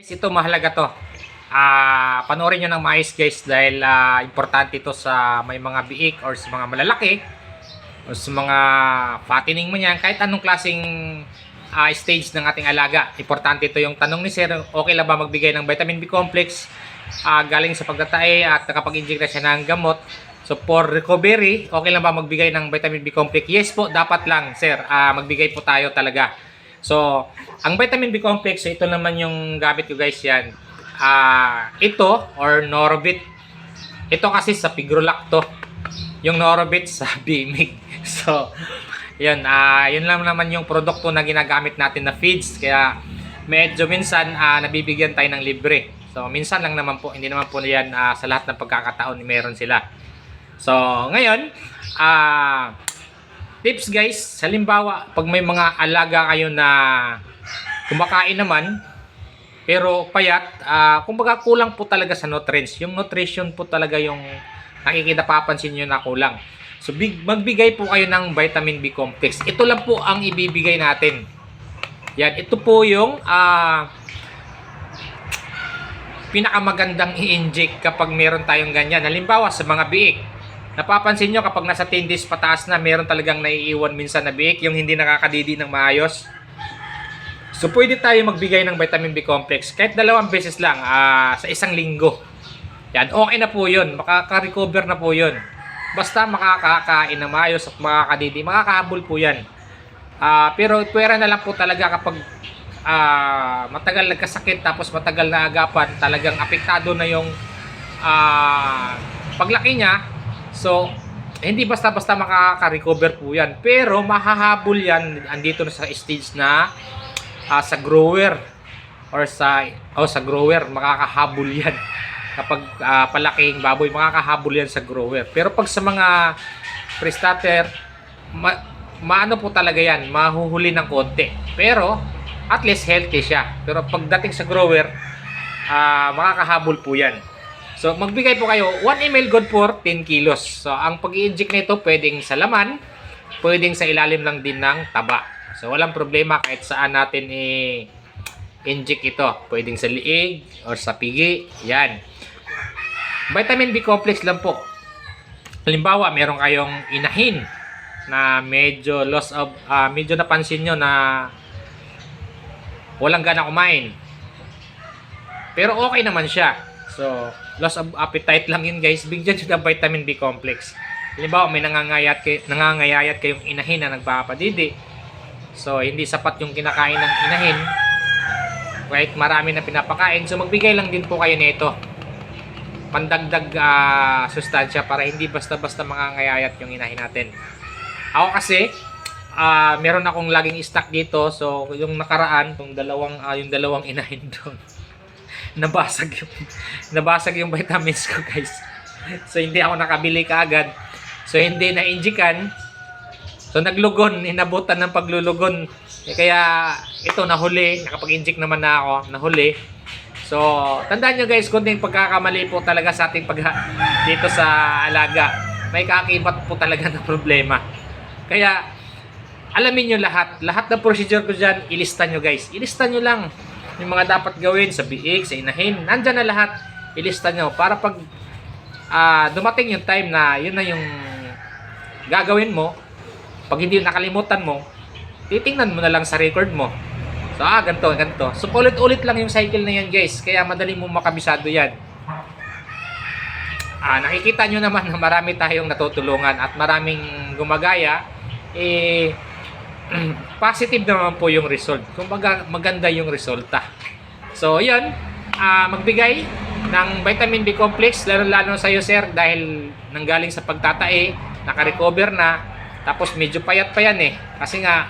Ito mahalaga to. Panoorin nyo ng maayos guys dahil importante ito sa may mga biik or sa mga malalaki o sa mga fattening mo niyan, kahit anong klaseng stage ng ating alaga. Importante ito yung tanong ni Sir, okay lang ba magbigay ng vitamin B complex galing sa pagtatae at nakapag-inject na siya ng gamot. So for recovery, okay lang ba magbigay ng vitamin B complex? Yes po, dapat lang Sir, magbigay po tayo talaga. So, ang vitamin B complex, so ito naman yung gamit ko guys yan. Ito, or Norobit. Ito kasi sa Pigrolac to. Yung Norobit sa Bimig. So, yun. Yun lang naman yung produkto na ginagamit natin na feeds. Kaya, medyo minsan, nabibigyan tayo ng libre. So, minsan lang naman po. Hindi naman po yan sa lahat ng pagkakataon meron sila. So, ngayon, tips guys, halimbawa, pag may mga alaga kayo na kumakain naman, pero payat, kumbaga kulang po talaga sa nutrients. Yung nutrition po talaga yung papansin nyo na kulang. So, magbigay po kayo ng vitamin B complex. Ito lang po ang ibibigay natin. Yan, ito po yung pinakamagandang i-inject kapag meron tayong ganyan. Halimbawa, sa mga biik. Napapansin nyo kapag nasa 10 days pataas na, meron talagang naiiwan minsan na biik, yung hindi nakakadidi ng maayos. So, pwede tayo magbigay ng vitamin B complex kahit 2 beses lang sa isang linggo. Yan, okay na po yun. Makaka-recover na po yun. Basta makakakain ng maayos at makakadidi, makakahabol po yan. Pero pwera na lang po talaga kapag matagal nagkasakit tapos matagal na agapan, talagang apektado na yung paglaki niya. So, hindi basta-basta makaka-recover po yan. Pero mahahabol yan, andito na sa stage na sa grower or sa grower, makakahabol yan. Kapag palaking baboy, makakahabol yan sa grower. Pero pag sa mga pre-starter, maano po talaga yan, mahuhuli ng konti. Pero, at least healthy siya. Pero pagdating sa grower, makakahabol po yan. So, magbigay po kayo, 1 ml good for 10 kilos. So, ang pag-i-inject nito, pwedeng sa laman, pwedeng sa ilalim lang din ng taba. So, walang problema kahit saan natin i-inject ito. Pwedeng sa liig or sa pigi. Yan. Vitamin B complex lang po. Halimbawa, meron kayong inahin na medyo medyo napansin nyo na walang gana kumain. Pero okay naman siya. So, loss of appetite lang yun guys. Bigyan nyo ng vitamin B complex. Halimbawa, may nangangayayat kayong inahin na nagpapadidi. So, hindi sapat yung kinakain ng inahin. Kahit marami na pinapakain. So, magbigay lang din po kayo nito. Pandagdag sustansya para hindi basta-basta mangangayayat yung inahin natin. Ako kasi, meron akong laging stock dito. So, yung nakaraan, yung dalawang inahin doon. nabasag yung vitamins ko guys. So hindi ako nakabili kaagad. So hindi na-injikan. So naglugon, inabutan ng paglulugon. Kaya ito nahuli, nakapag-inject naman na ako, nahuli. So tandaan nyo guys, kunting pagkakamali po talaga sa ating dito sa alaga. May kaakibat po talaga ng problema. Kaya alamin nyo lahat ng procedure ko dyan, ilista nyo guys. Ilista nyo lang yung mga dapat gawin sa biik, sa inahin. Nandyan na lahat. Ilista nyo. Para pag dumating yung time na yun na yung gagawin mo, pag hindi nakalimutan mo, titingnan mo na lang sa record mo. So, ganito. So, ulit-ulit lang yung cycle na yan guys. Kaya madali mo makabisado yan. Nakikita nyo naman na marami tayong natutulungan at maraming gumagaya. Positive naman po yung result. Kumbaga maganda yung resulta. So, yun. Magbigay ng vitamin B complex, lalo-lalo sa iyo, sir, dahil nanggaling sa pagtatae, naka-recover na, tapos medyo payat pa yan eh. Kasi nga,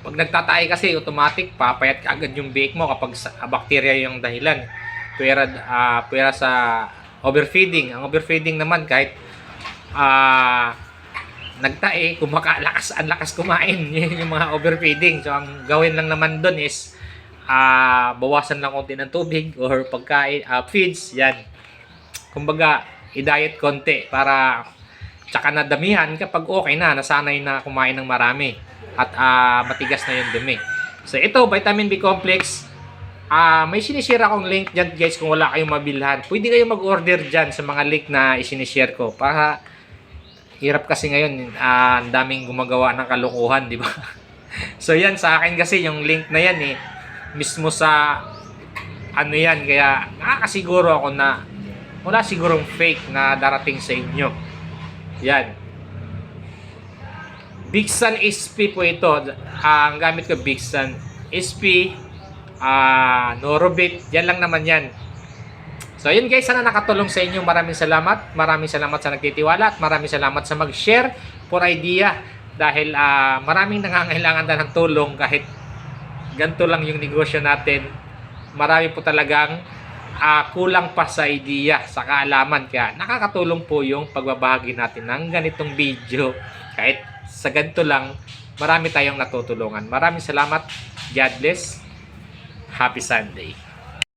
pag nagtatae kasi, automatic, papayat ka agad yung biik mo kapag bacteria yung dahilan. Pwera sa overfeeding. Ang overfeeding naman, kahit nagtae, ang lakas kumain. Yun yung mga overfeeding. So, ang gawin lang naman doon is bawasan lang konti ng tubig or pagkain, feeds, yan. Kumbaga, i-diet konti para tsaka nadamihan kapag okay na, nasanay na kumain ng marami at matigas na yung dumi. So, ito, vitamin B complex, May sinishare akong link dyan guys kung wala kayong mabilhan. Pwede kayong mag-order dyan sa mga link na isinishare ko. Para hirap kasi ngayon, ang daming gumagawa ng kalokohan, di ba? So yan, sa akin kasi yung link na yan mismo sa ano yan, kaya nakakasiguro ako na wala sigurong fake na darating sa inyo. Yan. Big Sun SP po ito. Ang gamit ko Big Sun SP, Norobit, yan lang naman yan. So yun guys, sana nakatulong sa inyo. Maraming salamat. Maraming salamat sa nagtitiwala at maraming salamat sa mag-share for idea. Dahil maraming nangangailangan na ng tulong kahit ganito lang yung negosyo natin. Marami po talagang kulang pa sa idea, sa kaalaman. Kaya nakakatulong po yung pagbabahagi natin ng ganitong video. Kahit sa ganito lang, marami tayong natutulungan. Maraming salamat. God bless. Happy Sunday.